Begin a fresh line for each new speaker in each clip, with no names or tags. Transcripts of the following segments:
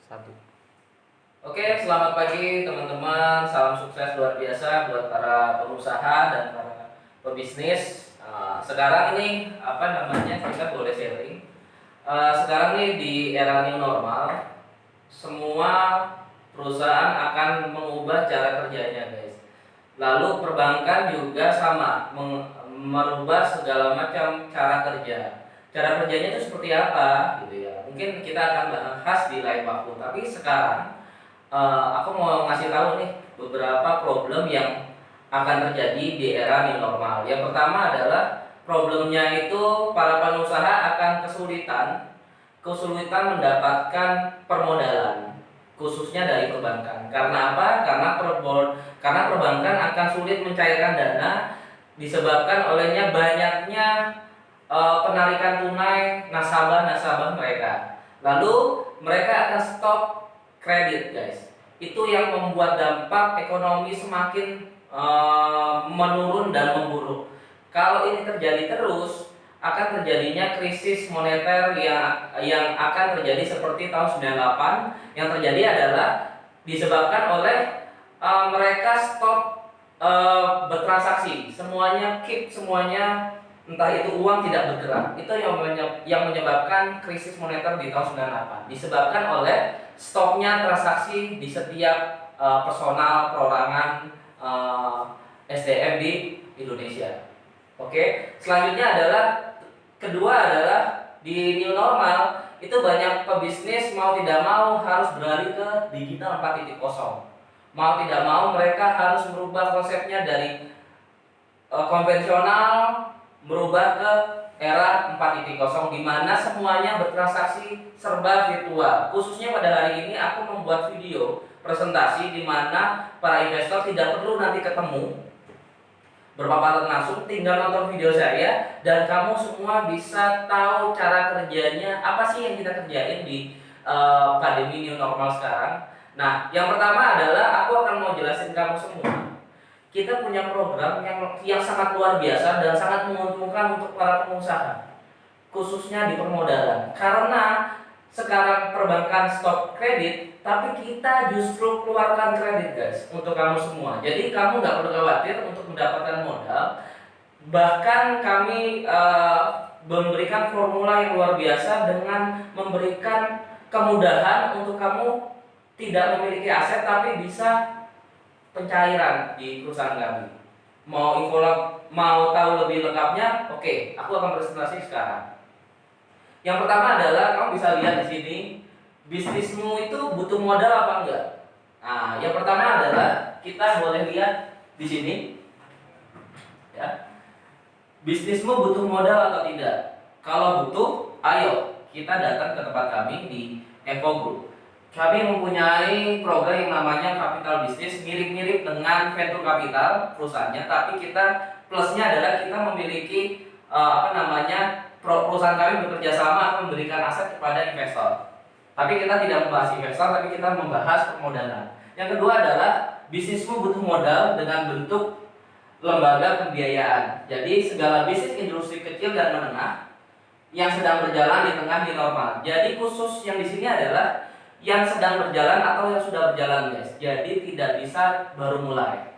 Satu. Oke, selamat pagi teman-teman. Salam sukses luar biasa buat para pengusaha dan para pebisnis. Sekarang ini kita boleh sharing. Sekarang nih di era new normal, semua perusahaan akan mengubah cara kerjanya, guys. Lalu perbankan juga sama merubah segala macam cara kerja. Cara kerjanya itu seperti apa gitu ya. Mungkin kita akan bahas di lain waktu. Tapi sekarang aku mau ngasih tahu nih beberapa problem yang akan terjadi di era new normal. Yang pertama adalah problemnya itu para pengusaha akan kesulitan mendapatkan permodalan, khususnya dari perbankan. Karena apa? Karena perbankan akan sulit mencairkan dana disebabkan olehnya banyaknya penarikan tunai nasabah mereka. Lalu mereka akan stop kredit, guys. Itu yang membuat dampak ekonomi semakin menurun dan memburuk. Kalau ini terjadi terus, akan terjadinya krisis moneter yang akan terjadi seperti tahun 98. Yang terjadi adalah disebabkan oleh mereka stop bertransaksi, semuanya entah itu uang tidak bergerak. Itu yang menyebabkan krisis moneter di tahun 98, disebabkan oleh stopnya transaksi di setiap personal perorangan SDM di Indonesia. Oke, selanjutnya kedua adalah di new normal itu banyak pebisnis mau tidak mau harus beralih ke digital 4.0. Mau tidak mau mereka harus merubah konsepnya dari konvensional merubah ke era 4.0 di mana semuanya bertransaksi serba virtual. Khususnya pada hari ini aku membuat video presentasi di mana para investor tidak perlu nanti ketemu berpapasan langsung, tinggal nonton video saya dan kamu semua bisa tahu cara kerjanya apa sih yang kita kerjain di pandemi new normal sekarang. Nah, yang pertama adalah aku akan mau jelasin kamu semua. Kita punya program yang sangat luar biasa dan sangat menguntungkan untuk para pengusaha, khususnya di permodalan. Karena sekarang perbankan stop kredit, tapi kita justru keluarkan kredit, guys, untuk kamu semua. Jadi kamu nggak perlu khawatir untuk mendapatkan modal. Bahkan kami memberikan formula yang luar biasa dengan memberikan kemudahan untuk kamu tidak memiliki aset tapi bisa pencairan di perusahaan kami. Mau tahu lebih lengkapnya? Oke, aku akan presentasi sekarang. Yang pertama adalah kamu bisa lihat di sini, bisnismu itu butuh modal apa enggak? Nah, yang pertama adalah kita boleh lihat di sini, ya. Bisnismu butuh modal atau tidak? Kalau butuh, ayo kita datang ke tempat kami di Evo Group. Kami mempunyai program yang namanya Capital Business, mirip-mirip dengan venture capital perusahaannya, tapi kita plusnya adalah kita memiliki perusahaan kami bekerja sama memberikan aset kepada investor. Tapi kita tidak membahas investor, tapi kita membahas permodalan. Yang kedua adalah bisnismu butuh modal dengan bentuk lembaga pembiayaan. Jadi segala bisnis industri kecil dan menengah yang sedang berjalan di tengah new normal. Jadi khusus yang di sini adalah yang sedang berjalan atau yang sudah berjalan, guys. Jadi tidak bisa baru mulai.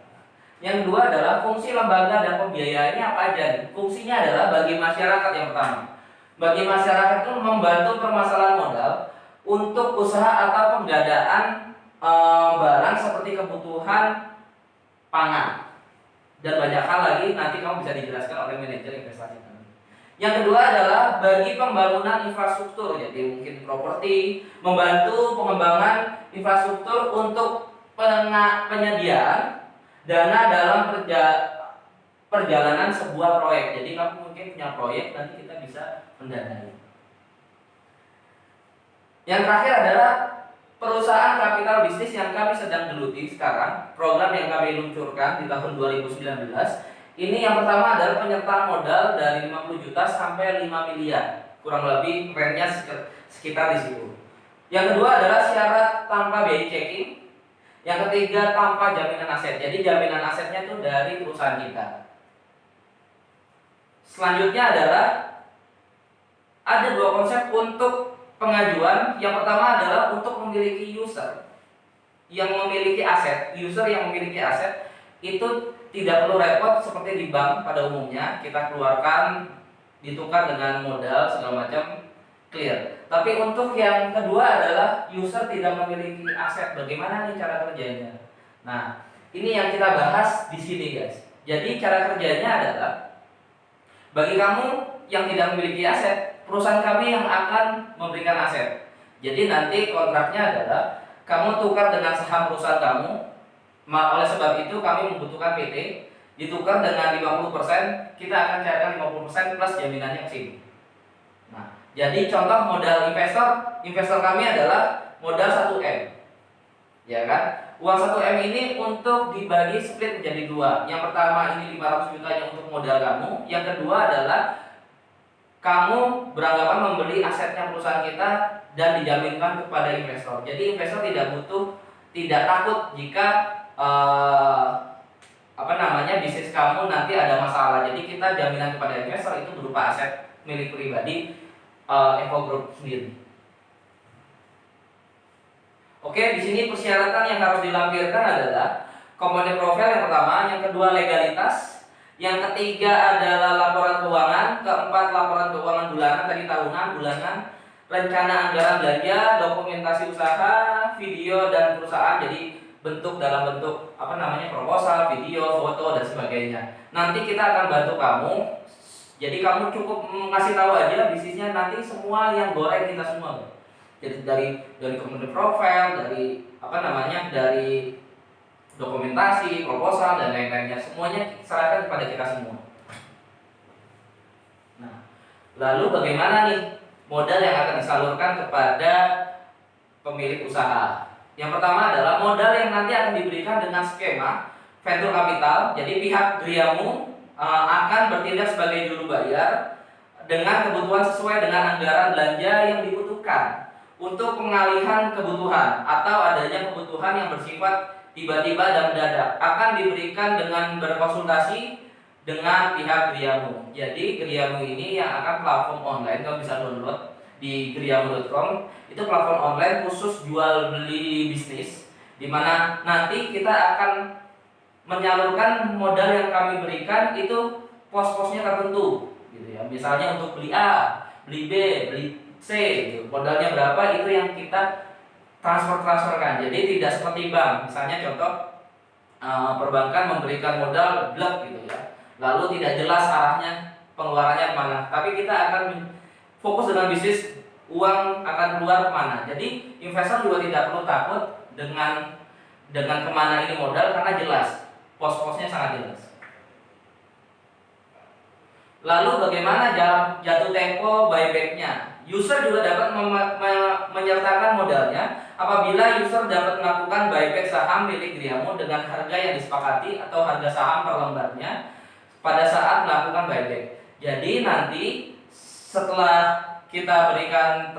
Yang kedua adalah fungsi lembaga dan pembiayaannya apa aja nih? Fungsinya adalah bagi masyarakat yang pertama. Bagi masyarakat itu membantu permasalahan modal untuk usaha atau penggadaan barang seperti kebutuhan pangan dan banyak hal lagi, nanti kamu bisa dijelaskan oleh manajer investasi kami. Yang kedua adalah bagi pembangunan infrastruktur, jadi mungkin properti, membantu pengembangan infrastruktur untuk penyediaan dana dalam perjalanan sebuah proyek. Jadi kamu mungkin punya proyek, nanti kita bisa mendanai. Yang terakhir adalah perusahaan kapital bisnis yang kami sedang geluti sekarang, program yang kami luncurkan di tahun 2019. Ini yang pertama adalah penyertaan modal dari 50 juta sampai 5 miliar. Kurang lebih range-nya sekitar di situ. Yang kedua adalah syarat tanpa BI checking. Yang ketiga tanpa jaminan aset. Jadi jaminan asetnya itu dari perusahaan kita. Selanjutnya adalah ada dua konsep untuk pengajuan yang pertama adalah untuk memiliki user yang memiliki aset. User yang memiliki aset itu tidak perlu repot seperti di bank pada umumnya, kita keluarkan, ditukar dengan modal segala macam, clear. Tapi untuk yang kedua adalah user tidak memiliki aset. Bagaimana nih cara kerjanya? Nah, ini yang kita bahas di sini, guys. Jadi cara kerjanya adalah bagi kamu yang tidak memiliki aset, perusahaan kami yang akan memberikan aset. Jadi nanti kontraknya adalah kamu tukar dengan saham perusahaan kamu. Oleh sebab itu kami membutuhkan PT, ditukar dengan 50%, kita akan cairkan 50% plus jaminannya ke sini. Nah, jadi contoh modal investor kami adalah modal 1M. Ya kan? Uang 1M ini untuk dibagi split menjadi dua. Yang pertama ini 500 juta yang untuk modal kamu, yang kedua adalah kamu beranggapan membeli asetnya perusahaan kita dan dijaminkan kepada investor. Jadi investor tidak takut jika bisnis kamu nanti ada masalah. Jadi kita jaminan kepada investor itu berupa aset milik pribadi Evo Group sendiri. Oke, di sini persyaratan yang harus dilampirkan adalah komponen profil yang pertama, yang kedua legalitas, yang ketiga adalah laporan keuangan, keempat laporan keuangan bulanan, tadi tahunan, bulanan, rencana anggaran belanja, dokumentasi usaha, video dan perusahaan. Jadi dalam bentuk proposal, video, foto dan sebagainya. Nanti kita akan bantu kamu. Jadi kamu cukup ngasih tahu aja bisnisnya, nanti semua yang goreng kita semua. Jadi dari komponen profil, dari dokumentasi, proposal dan lain-lainnya, semuanya serahkan kepada kita semua. Nah, lalu bagaimana nih modal yang akan disalurkan kepada pemilik usaha? Yang pertama adalah modal yang nanti akan diberikan dengan skema venture capital. Jadi pihak Griamu akan bertindak sebagai juru bayar dengan kebutuhan sesuai dengan anggaran belanja yang dibutuhkan untuk pengalihan kebutuhan atau adanya kebutuhan yang bersifat tiba-tiba dan mendadak, akan diberikan dengan berkonsultasi dengan pihak Griamu. Jadi Griamu ini yang akan platform online, kamu bisa download di griamu.com. Itu platform online khusus jual beli bisnis, di mana nanti kita akan menyalurkan modal yang kami berikan itu pos-posnya tertentu, gitu ya. Misalnya untuk beli A, beli B, beli C, gitu. Modalnya berapa itu yang kita transferkan. Jadi tidak seperti bank. Misalnya contoh perbankan memberikan modal blok gitu ya, lalu tidak jelas arahnya pengeluarannya kemana. Tapi kita akan fokus dengan bisnis, uang akan keluar kemana. Jadi investor juga tidak perlu takut dengan kemana ini modal, karena jelas pos-posnya sangat jelas. Lalu bagaimana jatuh tempo buybacknya? User juga dapat menyertakan modalnya apabila user dapat melakukan buyback saham milik Griamu dengan harga yang disepakati atau harga saham per lembarnya pada saat melakukan buyback. Jadi nanti setelah kita berikan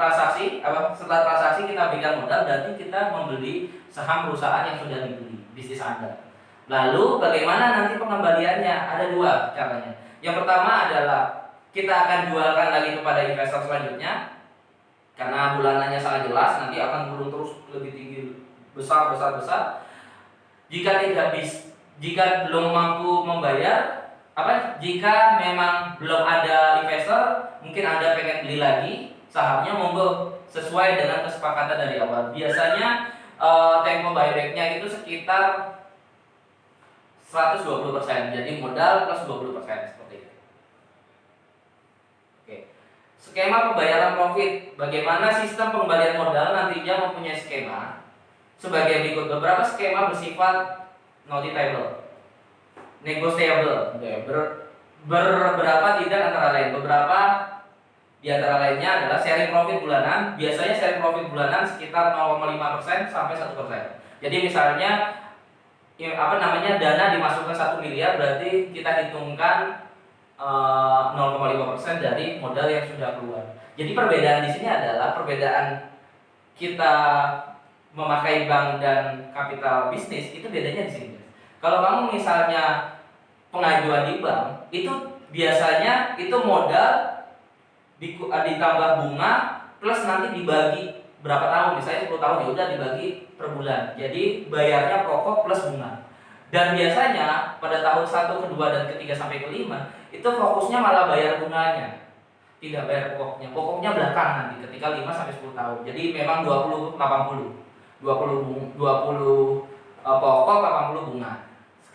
setelah transaksi kita berikan modal, berarti kita membeli saham perusahaan yang sudah dibeli bisnis Anda. Lalu bagaimana nanti pengembaliannya? Ada dua caranya. Yang pertama adalah kita akan jualkan lagi kepada investor selanjutnya, karena bulanannya sangat jelas, nanti akan turun terus lebih tinggi, besar. Jika belum mampu membayar, jika memang belum ada investor, mungkin Anda pengen beli lagi sahamnya, monggo, sesuai dengan kesepakatan dari awal. Biasanya tempo buybacknya itu sekitar 120%, jadi modal plus 20%, seperti itu. Oke. Skema pembayaran profit. Bagaimana sistem pengembalian modal? Nantinya mempunyai skema sebagai berikut. Beberapa skema bersifat notable, negotiable, beberapa tidak, antara lain. Beberapa di antara lainnya adalah sharing profit bulanan. Biasanya sharing profit bulanan sekitar 0,5% sampai 1%. Jadi misalnya dana dimasukkan 1 miliar, berarti kita hitungkan 0,5% dari modal yang sudah keluar. Jadi perbedaan di sini adalah perbedaan kita memakai bank dan kapital bisnis, itu bedanya di sini. Kalau kamu misalnya pengajuan di bank, itu biasanya itu modal ditambah bunga plus nanti dibagi berapa tahun, misalnya 10 tahun ya udah dibagi per bulan. Jadi bayarnya pokok plus bunga. Dan biasanya pada tahun 1, kedua, dan ketiga sampai kelima itu fokusnya malah bayar bunganya, tidak bayar pokoknya. Pokoknya belakang nanti ketika 5 sampai 10 tahun. Jadi memang 20 80. 20 pokok, 80 bunga.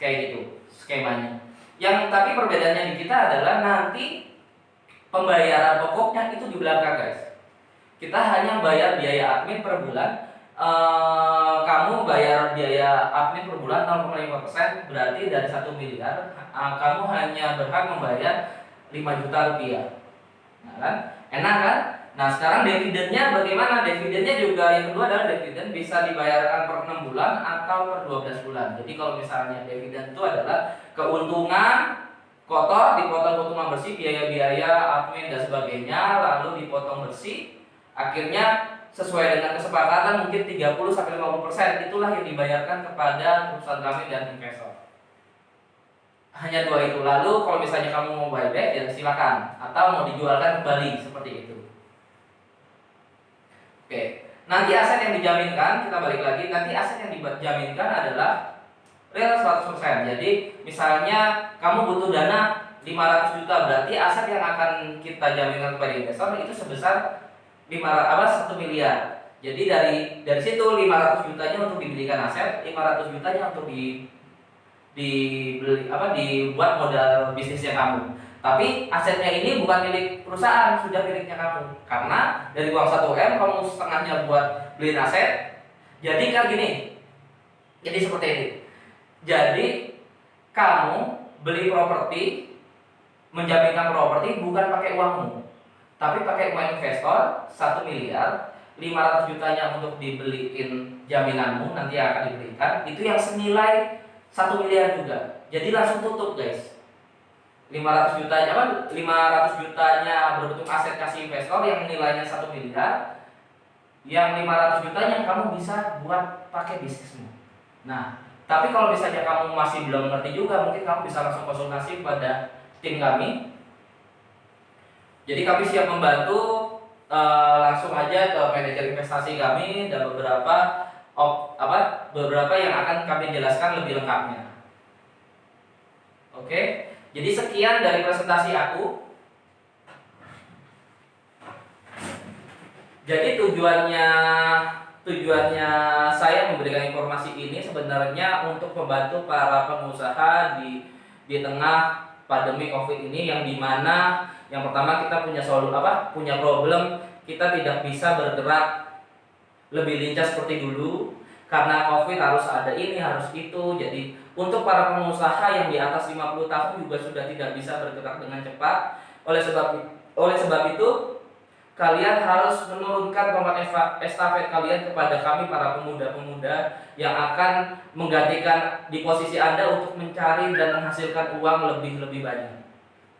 Kayak gitu skemanya. Yang tapi perbedaannya di kita adalah nanti pembayaran pokoknya itu di belakang, guys. Kita hanya bayar biaya admin per bulan. Kamu bayar biaya admin per bulan 0,5%, berarti dari 1 miliar kamu hanya berhak membayar 5 juta rupiah. Nah kan, enak kan? Nah sekarang dividennya bagaimana? Dividennya juga yang kedua adalah dividen bisa dibayarkan per 6 bulan atau per 12 bulan. Jadi kalau misalnya dividen itu adalah keuntungan kotor dipotong keuntungan bersih, biaya-biaya admin dan sebagainya, lalu dipotong bersih, akhirnya sesuai dengan kesepakatan mungkin 30-50%, itulah yang dibayarkan kepada perusahaan kami dan investor. Hanya 2 itu. Lalu kalau misalnya kamu mau buyback ya silakan, atau mau dijualkan kembali seperti itu. Oke, nanti aset yang dijaminkan, kita balik lagi, nanti aset yang dijaminkan adalah real 100%. Jadi misalnya kamu butuh dana 500 juta, berarti aset yang akan kita jaminkan kepada investor itu sebesar 1 miliar. Jadi dari situ 500 jutanya untuk dibelikan aset, 500 jutanya untuk dibuat modal bisnisnya kamu. Tapi asetnya ini bukan milik perusahaan, sudah miliknya kamu. Karena dari uang 1M kamu setengahnya buat beliin aset. Jadi kayak gini. Jadi seperti ini. Jadi kamu beli properti, menjaminkan properti bukan pakai uangmu, tapi pakai uang investor 1 miliar, 500 jutanya untuk dibeliin jaminanmu nanti akan diberikan, itu yang senilai 1 miliar juga. Jadi langsung tutup, guys. 500 jutanya berbentuk aset kasih investor yang nilainya 1 miliar, yang 500 jutanya kamu bisa buat pakai bisnismu. Nah, tapi kalau misalnya kamu masih belum ngerti juga, mungkin kamu bisa langsung konsultasi pada tim kami. Jadi kami siap membantu, langsung aja ke manajer investasi kami dan beberapa yang akan kami jelaskan lebih lengkapnya. Oke, jadi sekian dari presentasi aku. Jadi tujuannya saya memberikan informasi ini sebenarnya untuk membantu para pengusaha di tengah pandemi Covid ini, yang dimana yang pertama kita punya problem, kita tidak bisa bergerak lebih lincah seperti dulu karena Covid, harus ada ini, harus itu. Jadi untuk para pengusaha yang di atas 50 tahun juga sudah tidak bisa bergerak dengan cepat. Oleh sebab itu kalian harus menurunkan tongkat estafet kalian kepada kami para pemuda-pemuda yang akan menggantikan di posisi Anda untuk mencari dan menghasilkan uang lebih banyak.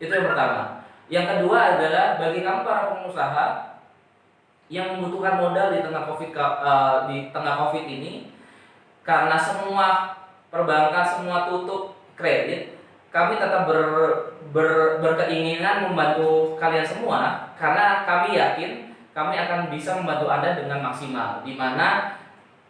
Itu yang pertama. Yang kedua adalah bagi kamu para pengusaha yang membutuhkan modal di tengah Covid ini, karena semua perbankan semua tutup kredit, kami tetap berkeinginan membantu kalian semua, karena kami yakin kami akan bisa membantu Anda dengan maksimal, di mana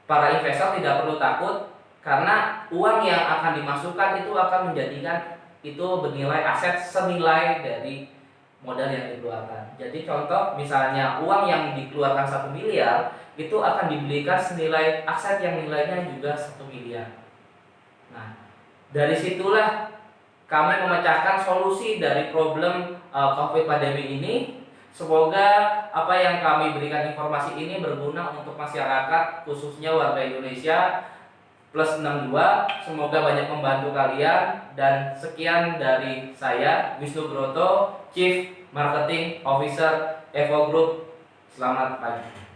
para investor tidak perlu takut karena uang yang akan dimasukkan itu akan menjadikan itu bernilai aset senilai dari modal yang dikeluarkan. Jadi contoh misalnya uang yang dikeluarkan 1 miliar itu akan dibelikan senilai aset yang nilainya juga 1 miliar. Nah, dari situlah kami memecahkan solusi dari problem Covid pandemi ini. Semoga apa yang kami berikan informasi ini berguna untuk masyarakat, khususnya warga Indonesia plus 62. Semoga banyak membantu kalian, dan sekian dari saya, Wisnu Broto, Chief Marketing Officer Evo Group. Selamat pagi.